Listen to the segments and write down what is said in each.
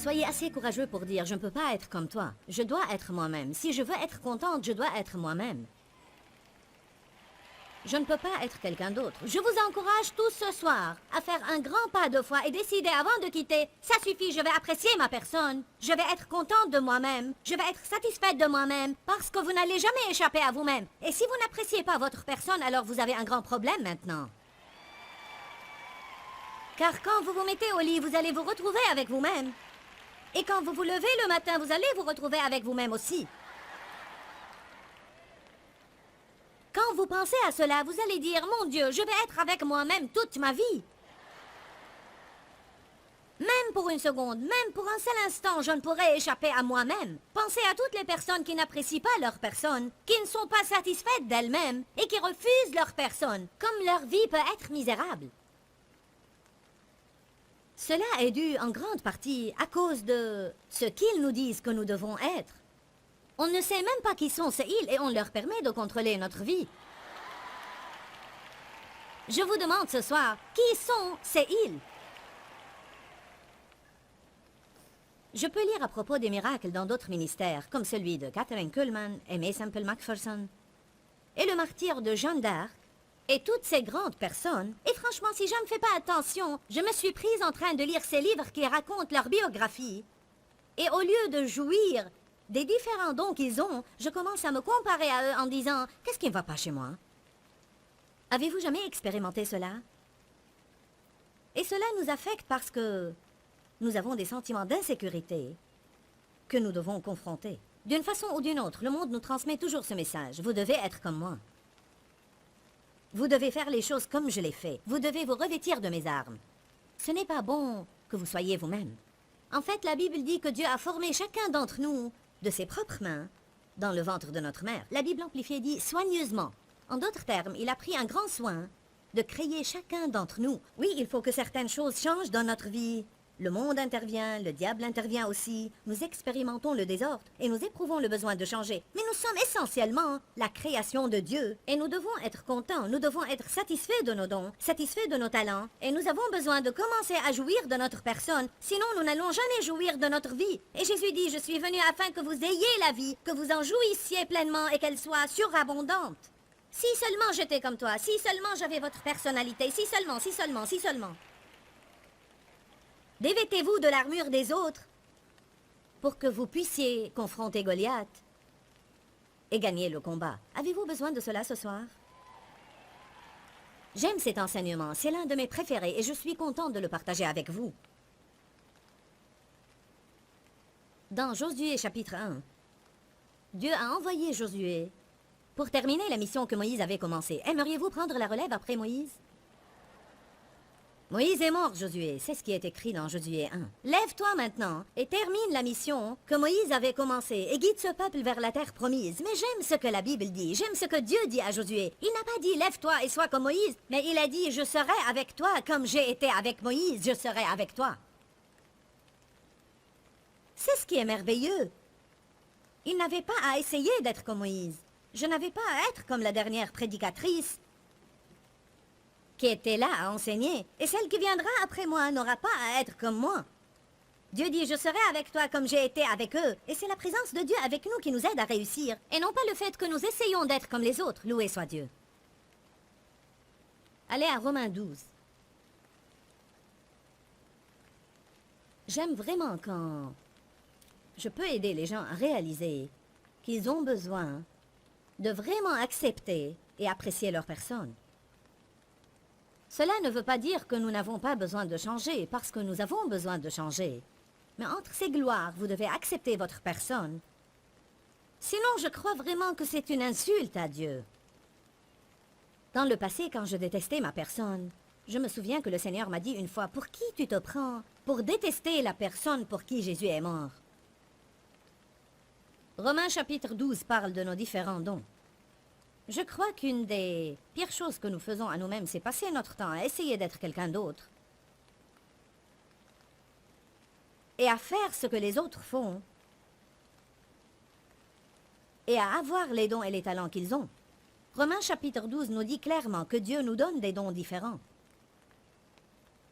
Soyez assez courageux pour dire « Je ne peux pas être comme toi. Je dois être moi-même. Si je veux être contente, je dois être moi-même. » Je ne peux pas être quelqu'un d'autre. Je vous encourage tous ce soir à faire un grand pas de foi et décider avant de quitter. Ça suffit, je vais apprécier ma personne. Je vais être contente de moi-même. Je vais être satisfaite de moi-même parce que vous n'allez jamais échapper à vous-même. Et si vous n'appréciez pas votre personne, alors vous avez un grand problème maintenant. Car quand vous vous mettez au lit, vous allez vous retrouver avec vous-même. Et quand vous vous levez le matin, vous allez vous retrouver avec vous-même aussi. Quand vous pensez à cela, vous allez dire, mon Dieu, je vais être avec moi-même toute ma vie. Même pour une seconde, même pour un seul instant, je ne pourrais échapper à moi-même. Pensez à toutes les personnes qui n'apprécient pas leur personne, qui ne sont pas satisfaites d'elles-mêmes et qui refusent leur personne, comme leur vie peut être misérable. Cela est dû en grande partie à cause de ce qu'ils nous disent que nous devons être. On ne sait même pas qui sont ces îles et on leur permet de contrôler notre vie. Je vous demande ce soir, qui sont ces îles? Je peux lire à propos des miracles dans d'autres ministères, comme celui de Catherine Kuhlman, Aimé Semple McPherson, et le martyre de Jeanne d'Arc, et toutes ces grandes personnes. Et franchement, si je ne fais pas attention, je me suis prise en train de lire ces livres qui racontent leur biographie. Et au lieu de jouir des différents dons qu'ils ont, je commence à me comparer à eux en disant « Qu'est-ce qui ne va pas chez moi ?» Avez-vous jamais expérimenté cela? Et cela nous affecte parce que nous avons des sentiments d'insécurité que nous devons confronter. D'une façon ou d'une autre, le monde nous transmet toujours ce message. Vous devez être comme moi. Vous devez faire les choses comme je les fais. Vous devez vous revêtir de mes armes. Ce n'est pas bon que vous soyez vous-même. En fait, la Bible dit que Dieu a formé chacun d'entre nous de ses propres mains dans le ventre de notre mère. La Bible amplifiée dit soigneusement. En d'autres termes, il a pris un grand soin de créer chacun d'entre nous. Oui, il faut que certaines choses changent dans notre vie. Le monde intervient, le diable intervient aussi. Nous expérimentons le désordre et nous éprouvons le besoin de changer. Mais nous sommes essentiellement la création de Dieu. Et nous devons être contents, nous devons être satisfaits de nos dons, satisfaits de nos talents. Et nous avons besoin de commencer à jouir de notre personne. Sinon, nous n'allons jamais jouir de notre vie. Et Jésus dit, je suis venu afin que vous ayez la vie, que vous en jouissiez pleinement et qu'elle soit surabondante. Si seulement j'étais comme toi, si seulement j'avais votre personnalité, si seulement, si seulement, si seulement. Dévêtez-vous de l'armure des autres pour que vous puissiez confronter Goliath et gagner le combat. Avez-vous besoin de cela ce soir? J'aime cet enseignement, c'est l'un de mes préférés et je suis contente de le partager avec vous. Dans Josué chapitre 1, Dieu a envoyé Josué pour terminer la mission que Moïse avait commencée. Aimeriez-vous prendre la relève après Moïse? Moïse est mort, Josué. C'est ce qui est écrit dans Josué 1. Lève-toi maintenant et termine la mission que Moïse avait commencée et guide ce peuple vers la terre promise. Mais j'aime ce que la Bible dit. J'aime ce que Dieu dit à Josué. Il n'a pas dit « Lève-toi et sois comme Moïse », mais il a dit « Je serai avec toi comme j'ai été avec Moïse, je serai avec toi ». C'est ce qui est merveilleux. Il n'avait pas à essayer d'être comme Moïse. Je n'avais pas à être comme la dernière prédicatrice qui était là à enseigner, et celle qui viendra après moi n'aura pas à être comme moi. Dieu dit, je serai avec toi comme j'ai été avec eux, et c'est la présence de Dieu avec nous qui nous aide à réussir, et non pas le fait que nous essayons d'être comme les autres, loué soit Dieu. Allez à Romains 12. J'aime vraiment quand je peux aider les gens à réaliser qu'ils ont besoin de vraiment accepter et apprécier leur personne. Cela ne veut pas dire que nous n'avons pas besoin de changer, parce que nous avons besoin de changer. Mais entre ces gloires, vous devez accepter votre personne. Sinon, je crois vraiment que c'est une insulte à Dieu. Dans le passé, quand je détestais ma personne, je me souviens que le Seigneur m'a dit une fois, « Pour qui tu te prends pour détester la personne pour qui Jésus est mort ?» Romains chapitre 12 parle de nos différents dons. Je crois qu'une des pires choses que nous faisons à nous-mêmes, c'est passer notre temps à essayer d'être quelqu'un d'autre et à faire ce que les autres font et à avoir les dons et les talents qu'ils ont. Romains chapitre 12 nous dit clairement que Dieu nous donne des dons différents.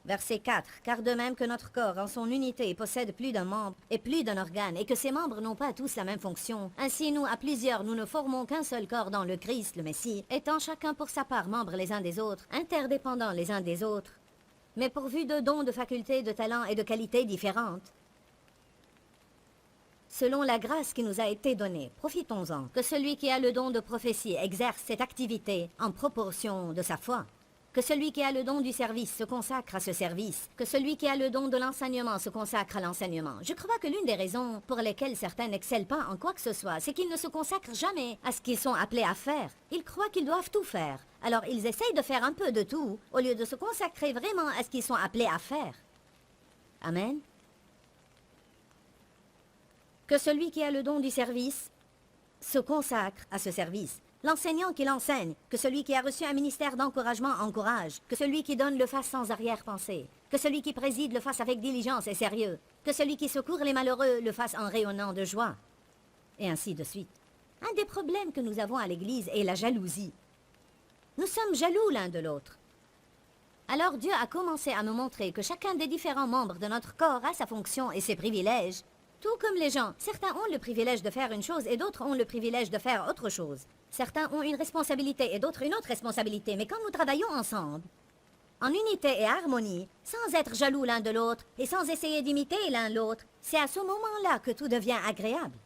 Verset 4. Car de même que notre corps en son unité possède plus d'un membre et plus d'un organe, et que ces membres n'ont pas tous la même fonction, ainsi nous, à plusieurs, nous ne formons qu'un seul corps dans le Christ, le Messie, étant chacun pour sa part membres les uns des autres, interdépendants les uns des autres, mais pourvus de dons, de facultés, de talents et de qualités différentes. Selon la grâce qui nous a été donnée, profitons-en, que celui qui a le don de prophétie exerce cette activité en proportion de sa foi. Que celui qui a le don du service se consacre à ce service. Que celui qui a le don de l'enseignement se consacre à l'enseignement. Je crois que l'une des raisons pour lesquelles certains n'excellent pas en quoi que ce soit, c'est qu'ils ne se consacrent jamais à ce qu'ils sont appelés à faire. Ils croient qu'ils doivent tout faire. Alors ils essayent de faire un peu de tout, au lieu de se consacrer vraiment à ce qu'ils sont appelés à faire. Amen. Que celui qui a le don du service se consacre à ce service. L'enseignant qui l'enseigne, que celui qui a reçu un ministère d'encouragement encourage, que celui qui donne le fasse sans arrière-pensée, que celui qui préside le fasse avec diligence et sérieux, que celui qui secourt les malheureux le fasse en rayonnant de joie, et ainsi de suite. Un des problèmes que nous avons à l'Église est la jalousie. Nous sommes jaloux l'un de l'autre. Alors Dieu a commencé à nous montrer que chacun des différents membres de notre corps a sa fonction et ses privilèges. Tout comme les gens, certains ont le privilège de faire une chose et d'autres ont le privilège de faire autre chose. Certains ont une responsabilité et d'autres une autre responsabilité, mais quand nous travaillons ensemble, en unité et harmonie, sans être jaloux l'un de l'autre et sans essayer d'imiter l'un l'autre, c'est à ce moment-là que tout devient agréable.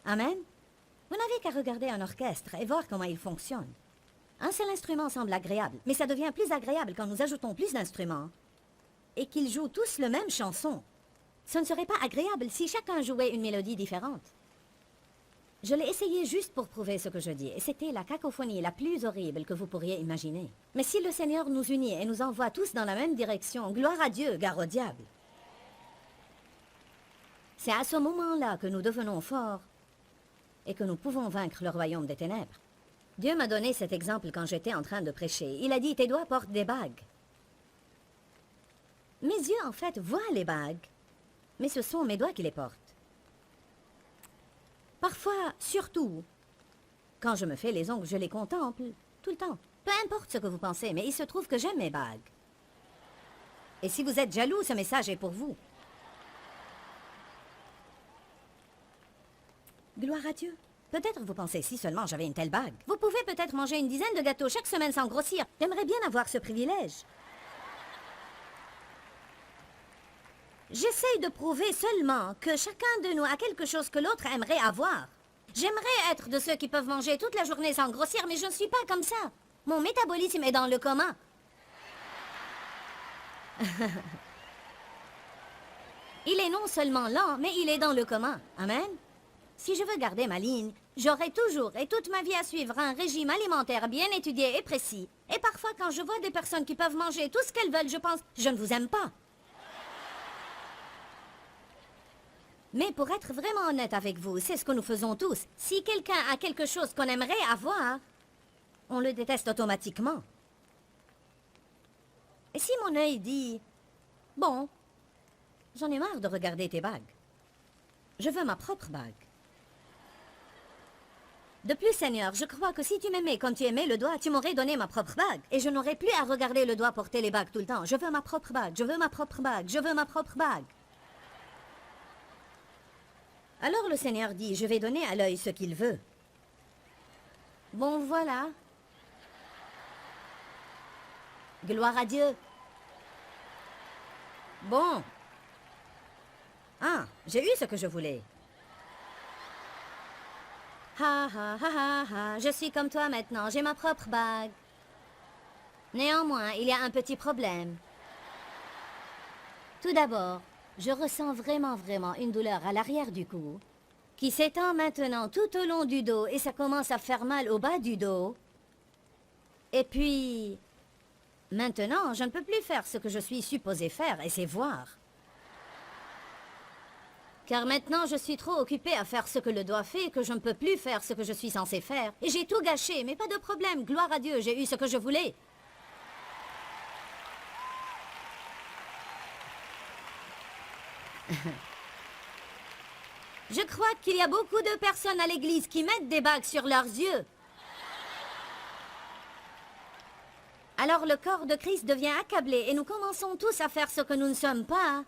Amen. Vous n'avez qu'à regarder un orchestre et voir comment il fonctionne. Un seul instrument semble agréable, mais ça devient plus agréable quand nous ajoutons plus d'instruments et qu'ils jouent tous la même chanson. Ce ne serait pas agréable si chacun jouait une mélodie différente. Je l'ai essayé juste pour prouver ce que je dis, et c'était la cacophonie la plus horrible que vous pourriez imaginer. Mais si le Seigneur nous unit et nous envoie tous dans la même direction, gloire à Dieu, gare au diable. C'est à ce moment-là que nous devenons forts et que nous pouvons vaincre le royaume des ténèbres. Dieu m'a donné cet exemple quand j'étais en train de prêcher. Il a dit, tes doigts portent des bagues. Mes yeux, en fait, voient les bagues, mais ce sont mes doigts qui les portent. Parfois, surtout, quand je me fais les ongles, je les contemple tout le temps. Peu importe ce que vous pensez, mais il se trouve que j'aime mes bagues. Et si vous êtes jaloux, ce message est pour vous. Gloire à Dieu. Peut-être vous pensez, si seulement j'avais une telle bague. Vous pouvez peut-être manger une dizaine de gâteaux chaque semaine sans grossir. J'aimerais bien avoir ce privilège. J'essaye de prouver seulement que chacun de nous a quelque chose que l'autre aimerait avoir. J'aimerais être de ceux qui peuvent manger toute la journée sans grossir, mais je ne suis pas comme ça. Mon métabolisme est dans le coma. Il est non seulement lent, mais il est dans le coma. Amen. Si je veux garder ma ligne, j'aurai toujours et toute ma vie à suivre un régime alimentaire bien étudié et précis. Et parfois, quand je vois des personnes qui peuvent manger tout ce qu'elles veulent, je pense, je ne vous aime pas. Mais pour être vraiment honnête avec vous, c'est ce que nous faisons tous. Si quelqu'un a quelque chose qu'on aimerait avoir, on le déteste automatiquement. Et si mon œil dit, bon, j'en ai marre de regarder tes bagues. Je veux ma propre bague. De plus, Seigneur, je crois que si tu m'aimais comme tu aimais le doigt, tu m'aurais donné ma propre bague. Et je n'aurais plus à regarder le doigt porter les bagues tout le temps. Je veux ma propre bague, je veux ma propre bague, je veux ma propre bague. Alors le Seigneur dit, je vais donner à l'œil ce qu'il veut. Bon, voilà. Gloire à Dieu. Bon. Ah, j'ai eu ce que je voulais. Ha ha ha ha ha, je suis comme toi maintenant, j'ai ma propre bague. Néanmoins, il y a un petit problème. Tout d'abord, je ressens vraiment une douleur à l'arrière du cou, qui s'étend maintenant tout au long du dos et ça commence à faire mal au bas du dos. Et puis, maintenant, je ne peux plus faire ce que je suis supposée faire et c'est voir. Car maintenant, je suis trop occupée à faire ce que le doigt fait que je ne peux plus faire ce que je suis censée faire. Et j'ai tout gâché, mais pas de problème, gloire à Dieu, j'ai eu ce que je voulais. Je crois qu'il y a beaucoup de personnes à l'église qui mettent des bagues sur leurs yeux. Alors le corps de Christ devient accablé et nous commençons tous à faire ce que nous ne sommes pas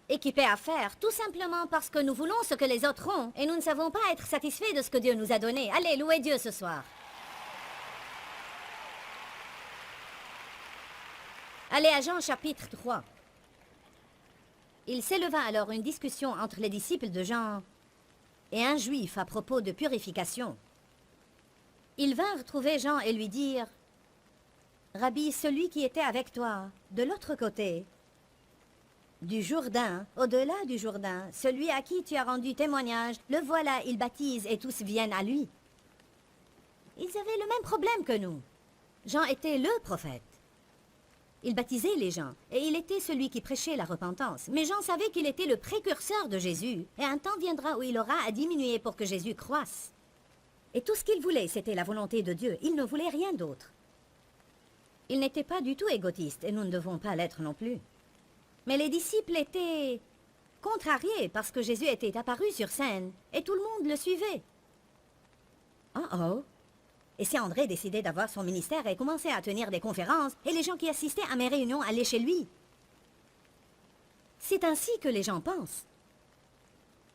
équipés à faire, tout simplement parce que nous voulons ce que les autres ont et nous ne savons pas être satisfaits de ce que Dieu nous a donné. Allez, louez Dieu ce soir. Allez à Jean chapitre 3. Il s'éleva alors une discussion entre les disciples de Jean et un juif à propos de purification. Ils vinrent trouver Jean et lui dirent: Rabbi, celui qui était avec toi, de l'autre côté du Jourdain, au-delà du Jourdain, celui à qui tu as rendu témoignage, le voilà, il baptise et tous viennent à lui. Ils avaient le même problème que nous. Jean était le prophète. Il baptisait les gens, et il était celui qui prêchait la repentance. Mais Jean savait qu'il était le précurseur de Jésus, et un temps viendra où il aura à diminuer pour que Jésus croisse. Et tout ce qu'il voulait, c'était la volonté de Dieu. Il ne voulait rien d'autre. Il n'était pas du tout égotiste, et nous ne devons pas l'être non plus. Mais les disciples étaient contrariés parce que Jésus était apparu sur scène, et tout le monde le suivait. Oh! Et si André décidait d'avoir son ministère et commençait à tenir des conférences, et les gens qui assistaient à mes réunions allaient chez lui. C'est ainsi que les gens pensent.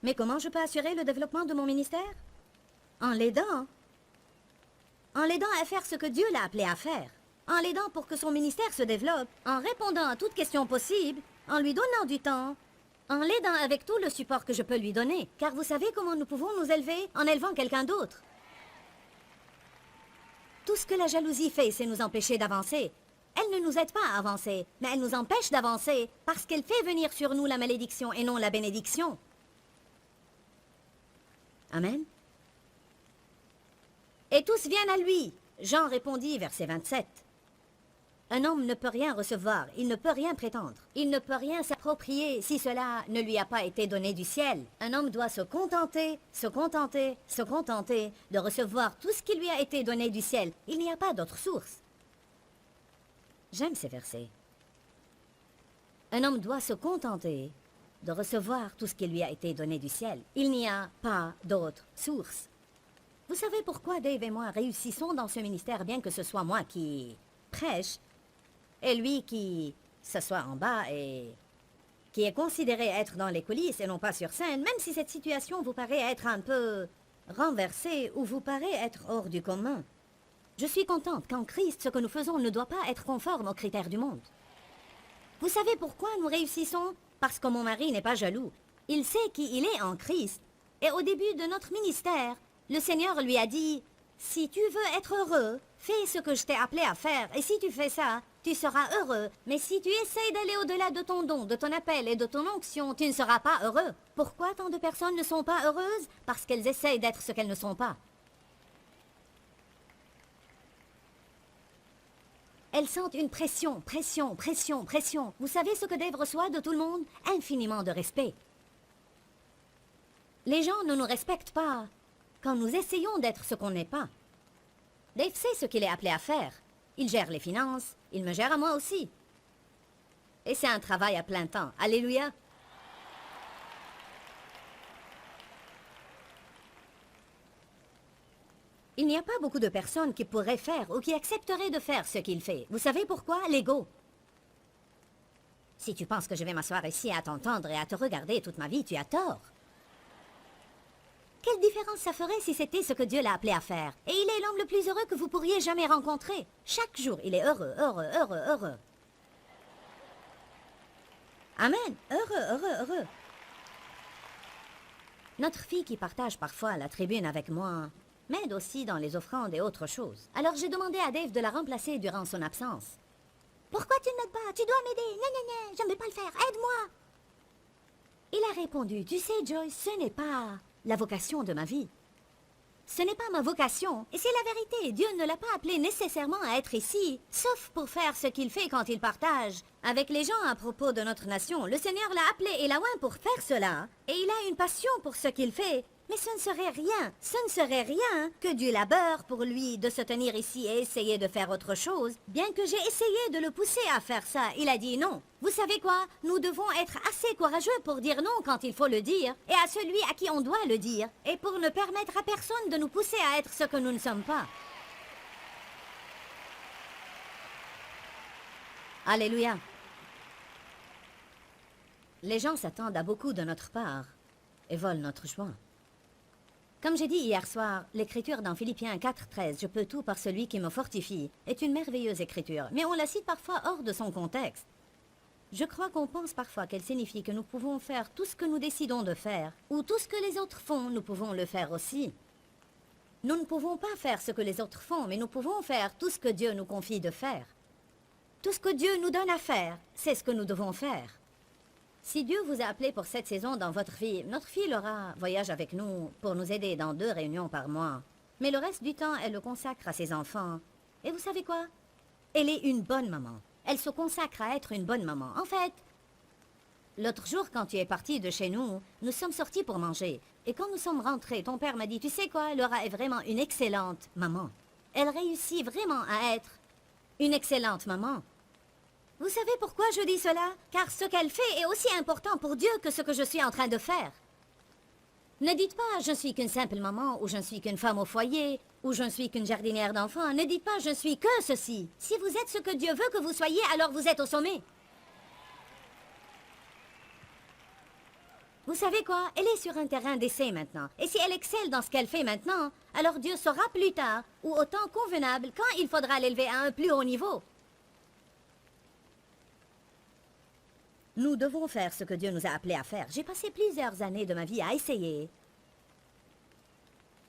Mais comment je peux assurer le développement de mon ministère? En l'aidant. En l'aidant à faire ce que Dieu l'a appelé à faire. En l'aidant pour que son ministère se développe, en répondant à toute question possible, en lui donnant du temps, en l'aidant avec tout le support que je peux lui donner. Car vous savez comment nous pouvons nous élever en élevant quelqu'un d'autre. Tout ce que la jalousie fait, c'est nous empêcher d'avancer. Elle ne nous aide pas à avancer, mais elle nous empêche d'avancer parce qu'elle fait venir sur nous la malédiction et non la bénédiction. Amen. Et tous viennent à lui. Jean répondit, verset 27. Un homme ne peut rien recevoir, il ne peut rien prétendre, il ne peut rien s'approprier si cela ne lui a pas été donné du ciel. Un homme doit se contenter de recevoir tout ce qui lui a été donné du ciel. Il n'y a pas d'autre source. J'aime ces versets. Un homme doit se contenter de recevoir tout ce qui lui a été donné du ciel. Il n'y a pas d'autre source. Vous savez pourquoi Dave et moi réussissons dans ce ministère, bien que ce soit moi qui prêche, et lui qui s'assoit en bas et qui est considéré être dans les coulisses et non pas sur scène, même si cette situation vous paraît être un peu renversée ou vous paraît être hors du commun. Je suis contente qu'en Christ, ce que nous faisons ne doit pas être conforme aux critères du monde. Vous savez pourquoi nous réussissons? Parce que mon mari n'est pas jaloux. Il sait qui il est en Christ. Et au début de notre ministère, le Seigneur lui a dit: si tu veux être heureux, fais ce que je t'ai appelé à faire. Et si tu fais ça, tu seras heureux. Mais si tu essaies d'aller au-delà de ton don, de ton appel et de ton onction, tu ne seras pas heureux. Pourquoi tant de personnes ne sont pas heureuses? Parce qu'elles essayent d'être ce qu'elles ne sont pas. Elles sentent une pression. Vous savez ce que Dave reçoit de tout le monde? Infiniment de respect. Les gens ne nous respectent pas quand nous essayons d'être ce qu'on n'est pas. Dave sait ce qu'il est appelé à faire. Il gère les finances, il me gère à moi aussi. Et c'est un travail à plein temps. Alléluia. Il n'y a pas beaucoup de personnes qui pourraient faire ou qui accepteraient de faire ce qu'il fait. Vous savez pourquoi? L'ego. Si tu penses que je vais m'asseoir ici à t'entendre et à te regarder toute ma vie, tu as tort. Quelle différence ça ferait si c'était ce que Dieu l'a appelé à faire? Et il est l'homme le plus heureux que vous pourriez jamais rencontrer. Chaque jour, il est heureux. Amen. Heureux. Notre fille qui partage parfois la tribune avec moi m'aide aussi dans les offrandes et autres choses. Alors j'ai demandé à Dave de la remplacer durant son absence. Pourquoi tu ne m'aides pas? Tu dois m'aider. Gna, je ne vais pas le faire. Aide-moi. Il a répondu: tu sais, Joyce, ce n'est pas la vocation de ma vie. Ce n'est pas ma vocation, et c'est la vérité. Dieu ne l'a pas appelé nécessairement à être ici, sauf pour faire ce qu'il fait quand il partage avec les gens à propos de notre nation. Le Seigneur l'a appelé et l'a oint pour faire cela, et il a une passion pour ce qu'il fait. Mais ce ne serait rien que du labeur pour lui de se tenir ici et essayer de faire autre chose. Bien que j'ai essayé de le pousser à faire ça, il a dit non. Vous savez quoi? Nous devons être assez courageux pour dire non quand il faut le dire, et à celui à qui on doit le dire, et pour ne permettre à personne de nous pousser à être ce que nous ne sommes pas. Alléluia. Les gens s'attendent à beaucoup de notre part et volent notre joie. Comme j'ai dit hier soir, l'écriture dans Philippiens 4,13, « Je peux tout par celui qui me fortifie », est une merveilleuse écriture, mais on la cite parfois hors de son contexte. Je crois qu'on pense parfois qu'elle signifie que nous pouvons faire tout ce que nous décidons de faire, ou tout ce que les autres font, nous pouvons le faire aussi. Nous ne pouvons pas faire ce que les autres font, mais nous pouvons faire tout ce que Dieu nous confie de faire. Tout ce que Dieu nous donne à faire, c'est ce que nous devons faire. Si Dieu vous a appelé pour cette saison dans votre vie, notre fille Laura voyage avec nous pour nous aider dans 2 réunions par mois. Mais le reste du temps, elle le consacre à ses enfants. Et vous savez quoi? Elle est une bonne maman. Elle se consacre à être une bonne maman. En fait, l'autre jour, quand tu es parti de chez nous, nous sommes sortis pour manger. Et quand nous sommes rentrés, ton père m'a dit, tu sais quoi, Laura est vraiment une excellente maman. Elle réussit vraiment à être une excellente maman. Vous savez pourquoi je dis cela? Car ce qu'elle fait est aussi important pour Dieu que ce que je suis en train de faire. Ne dites pas « je ne suis qu'une simple maman » ou « je ne suis qu'une femme au foyer » ou « je ne suis qu'une jardinière d'enfants ». Ne dites pas « je ne suis que ceci ». Si vous êtes ce que Dieu veut que vous soyez, alors vous êtes au sommet. Vous savez quoi? Elle est sur un terrain d'essai maintenant. Et si elle excelle dans ce qu'elle fait maintenant, alors Dieu saura plus tard, ou au temps convenable, quand il faudra l'élever à un plus haut niveau. Nous devons faire ce que Dieu nous a appelés à faire. J'ai passé plusieurs années de ma vie à essayer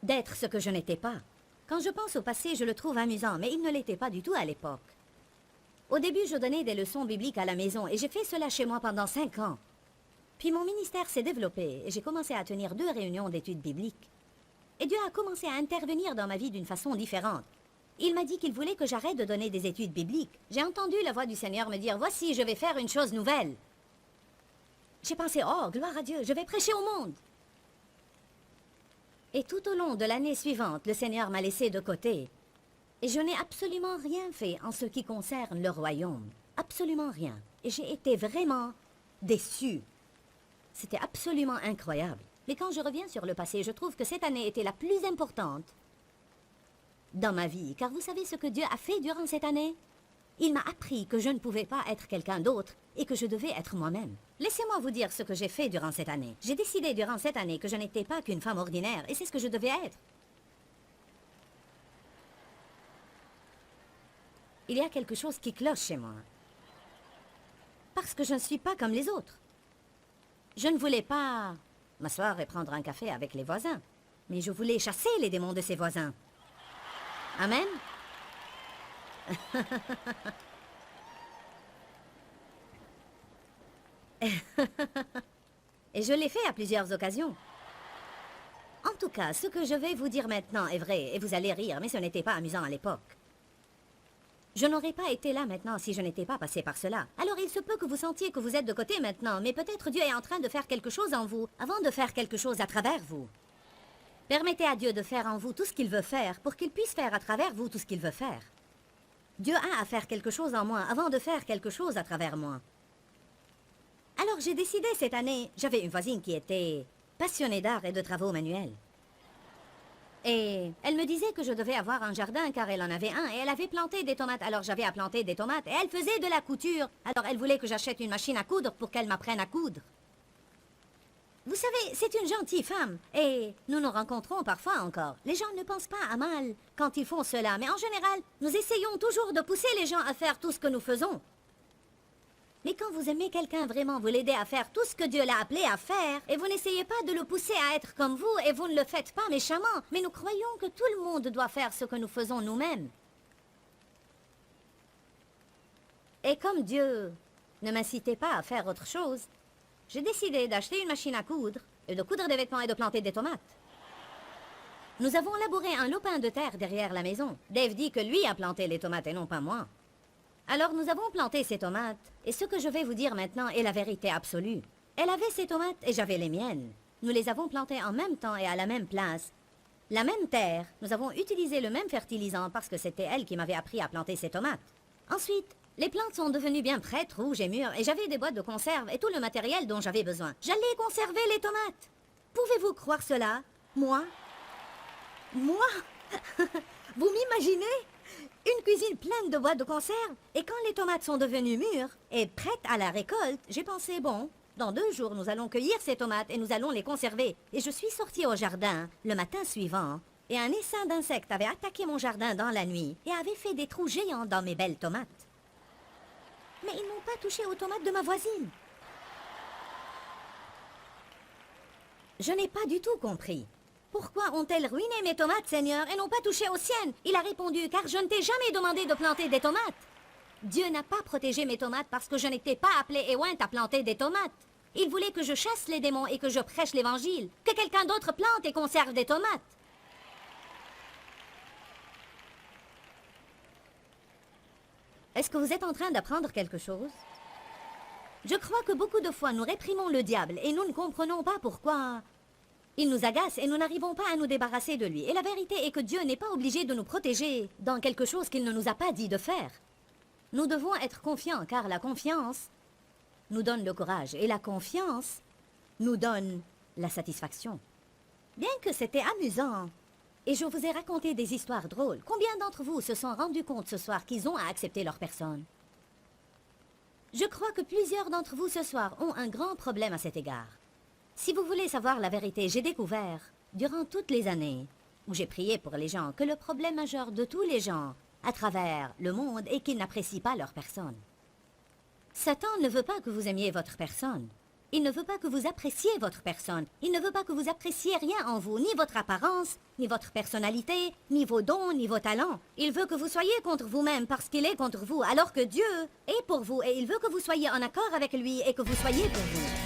d'être ce que je n'étais pas. Quand je pense au passé, je le trouve amusant, mais il ne l'était pas du tout à l'époque. Au début, je donnais des leçons bibliques à la maison, et j'ai fait cela chez moi pendant 5 ans. Puis mon ministère s'est développé, et j'ai commencé à tenir 2 réunions d'études bibliques. Et Dieu a commencé à intervenir dans ma vie d'une façon différente. Il m'a dit qu'il voulait que j'arrête de donner des études bibliques. J'ai entendu la voix du Seigneur me dire « Voici, je vais faire une chose nouvelle ». J'ai pensé, oh, gloire à Dieu, je vais prêcher au monde. Et tout au long de l'année suivante, le Seigneur m'a laissé de côté. Et je n'ai absolument rien fait en ce qui concerne le royaume. Absolument rien. Et j'ai été vraiment déçue. C'était absolument incroyable. Mais quand je reviens sur le passé, je trouve que cette année était la plus importante dans ma vie. Car vous savez ce que Dieu a fait durant cette année? Il m'a appris que je ne pouvais pas être quelqu'un d'autre et que je devais être moi-même. Laissez-moi vous dire ce que j'ai fait durant cette année. J'ai décidé durant cette année que je n'étais pas qu'une femme ordinaire et c'est ce que je devais être. Il y a quelque chose qui cloche chez moi. Parce que je ne suis pas comme les autres. Je ne voulais pas m'asseoir et prendre un café avec les voisins, mais je voulais chasser les démons de ces voisins. Amen. Et je l'ai fait à plusieurs occasions. En tout cas, ce que je vais vous dire maintenant est vrai, et vous allez rire, mais ce n'était pas amusant à l'époque. Je n'aurais pas été là maintenant si je n'étais pas passé par cela. Alors il se peut que vous sentiez que vous êtes de côté maintenant, mais peut-être Dieu est en train de faire quelque chose en vous, avant de faire quelque chose à travers vous. Permettez à Dieu de faire en vous tout ce qu'il veut faire, pour qu'il puisse faire à travers vous tout ce qu'il veut faire. Dieu a à faire quelque chose en moi, avant de faire quelque chose à travers moi. Alors j'ai décidé cette année, j'avais une voisine qui était passionnée d'art et de travaux manuels. Et elle me disait que je devais avoir un jardin car elle en avait un et elle avait planté des tomates. Alors j'avais à planter des tomates et elle faisait de la couture. Alors elle voulait que j'achète une machine à coudre pour qu'elle m'apprenne à coudre. Vous savez, c'est une gentille femme et nous nous rencontrons parfois encore. Les gens ne pensent pas à mal quand ils font cela, mais en général, nous essayons toujours de pousser les gens à faire tout ce que nous faisons. Mais quand vous aimez quelqu'un vraiment, vous l'aidez à faire tout ce que Dieu l'a appelé à faire, et vous n'essayez pas de le pousser à être comme vous, et vous ne le faites pas méchamment, mais nous croyons que tout le monde doit faire ce que nous faisons nous-mêmes. Et comme Dieu ne m'incitait pas à faire autre chose, j'ai décidé d'acheter une machine à coudre, et de coudre des vêtements et de planter des tomates. Nous avons labouré un lopin de terre derrière la maison. Dave dit que lui a planté les tomates et non pas moi. Alors nous avons planté ces tomates, et ce que je vais vous dire maintenant est la vérité absolue. Elle avait ses tomates et j'avais les miennes. Nous les avons plantées en même temps et à la même place. La même terre, nous avons utilisé le même fertilisant parce que c'était elle qui m'avait appris à planter ces tomates. Ensuite, les plantes sont devenues bien prêtes, rouges et mûres, et j'avais des boîtes de conserve et tout le matériel dont j'avais besoin. J'allais conserver les tomates. Pouvez-vous croire cela? Moi? Vous m'imaginez? Une cuisine pleine de boîtes de conserve. Et quand les tomates sont devenues mûres et prêtes à la récolte, j'ai pensé, bon, dans 2 jours, nous allons cueillir ces tomates et nous allons les conserver. Et je suis sortie au jardin le matin suivant. Et un essaim d'insectes avait attaqué mon jardin dans la nuit et avait fait des trous géants dans mes belles tomates. Mais ils n'ont pas touché aux tomates de ma voisine. Je n'ai pas du tout compris. Pourquoi ont-elles ruiné mes tomates, Seigneur, et n'ont pas touché aux siennes? Il a répondu, car je ne t'ai jamais demandé de planter des tomates. Dieu n'a pas protégé mes tomates parce que je n'étais pas appelée et ointe à planter des tomates. Il voulait que je chasse les démons et que je prêche l'évangile, que quelqu'un d'autre plante et conserve des tomates. Est-ce que vous êtes en train d'apprendre quelque chose? Je crois que beaucoup de fois nous réprimons le diable et nous ne comprenons pas pourquoi. Il nous agace et nous n'arrivons pas à nous débarrasser de lui. Et la vérité est que Dieu n'est pas obligé de nous protéger dans quelque chose qu'il ne nous a pas dit de faire. Nous devons être confiants car la confiance nous donne le courage et la confiance nous donne la satisfaction. Bien que c'était amusant et je vous ai raconté des histoires drôles, combien d'entre vous se sont rendus compte ce soir qu'ils ont à accepter leur personne? Je crois que plusieurs d'entre vous ce soir ont un grand problème à cet égard. Si vous voulez savoir la vérité, j'ai découvert, durant toutes les années où j'ai prié pour les gens, que le problème majeur de tous les gens à travers le monde est qu'ils n'apprécient pas leur personne. Satan ne veut pas que vous aimiez votre personne. Il ne veut pas que vous appréciez votre personne. Il ne veut pas que vous appréciez rien en vous, ni votre apparence, ni votre personnalité, ni vos dons, ni vos talents. Il veut que vous soyez contre vous-même parce qu'il est contre vous, alors que Dieu est pour vous et il veut que vous soyez en accord avec lui et que vous soyez pour vous.